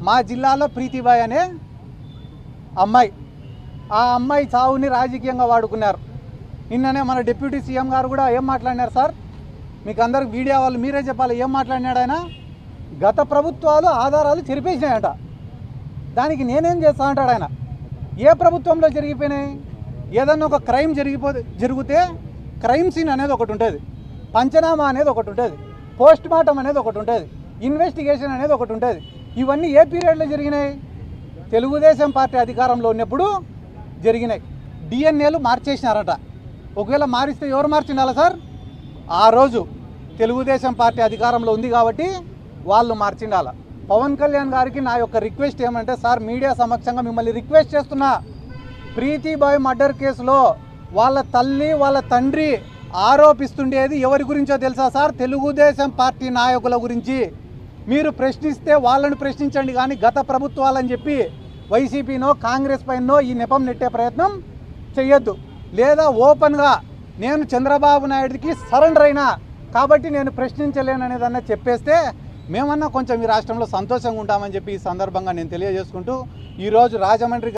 మా జిల్లాలో ప్రీతిబాయ్ అనే అమ్మాయి, ఆ అమ్మాయి చావుని రాజకీయంగా వాడుకున్నారు. నిన్ననే మన డిప్యూటీ సీఎం గారు కూడా ఏం మాట్లాడినారు సార్, మీకు అందరికి మీడియా వాళ్ళు మీరే చెప్పాలి ఏం మాట్లాడినాడు ఆయన. గత ప్రభుత్వాలు ఆధారాలు చెరిపేసినాయట, దానికి నేనేం చేస్తా అంటాడు ఆయన. ఏ ప్రభుత్వంలో జరిగిపోయినాయి? ఏదన్నా ఒక క్రైమ్ జరిగితే క్రైమ్ సీన్ అనేది ఒకటి ఉంటుంది, పంచనామా అనేది ఒకటి ఉంటుంది, పోస్ట్ మార్టం అనేది ఒకటి ఉంటుంది, ఇన్వెస్టిగేషన్ అనేది ఒకటి ఉంటుంది. ఇవన్నీ ఏ పీరియడ్లో జరిగినాయి? తెలుగుదేశం పార్టీ అధికారంలో ఉన్నప్పుడు జరిగినాయి. డిఎన్ఏలు మార్చేసినారట. ఒకవేళ మారిస్తే ఎవరు మార్చిండాలా సార్? ఆ రోజు తెలుగుదేశం పార్టీ అధికారంలో ఉంది కాబట్టి వాళ్ళు మార్చిండాల. పవన్ కళ్యాణ్ గారికి నా యొక్క రిక్వెస్ట్ ఏమంటే, సార్ మీడియా సమక్షంగా మిమ్మల్ని రిక్వెస్ట్ చేస్తున్నా, ప్రీతిబాయ్ మర్డర్ కేసులో వాళ్ళ తల్లి వాళ్ళ తండ్రి ఆరోపిస్తుండేది ఎవరి గురించో తెలుసా సార్? తెలుగుదేశం పార్టీ నాయకుల గురించి. మీరు ప్రశ్నిస్తే వాళ్ళని ప్రశ్నించండి, కానీ గత ప్రభుత్వాలని చెప్పి వైసీపీనో కాంగ్రెస్ పైనో ఈ నెపం నెట్టే ప్రయత్నం చెయ్యొద్దు. లేదా ఓపెన్గా నేను చంద్రబాబు నాయుడికి సరెండర్ అయినా కాబట్టి నేను ప్రశ్నించలేననేదన్నా చెప్పేస్తే మేమన్నా కొంచెం ఈ రాష్ట్రంలో సంతోషంగా ఉంటామని చెప్పి ఈ సందర్భంగా నేను తెలియజేసుకుంటూ, ఈరోజు రాజమండ్రి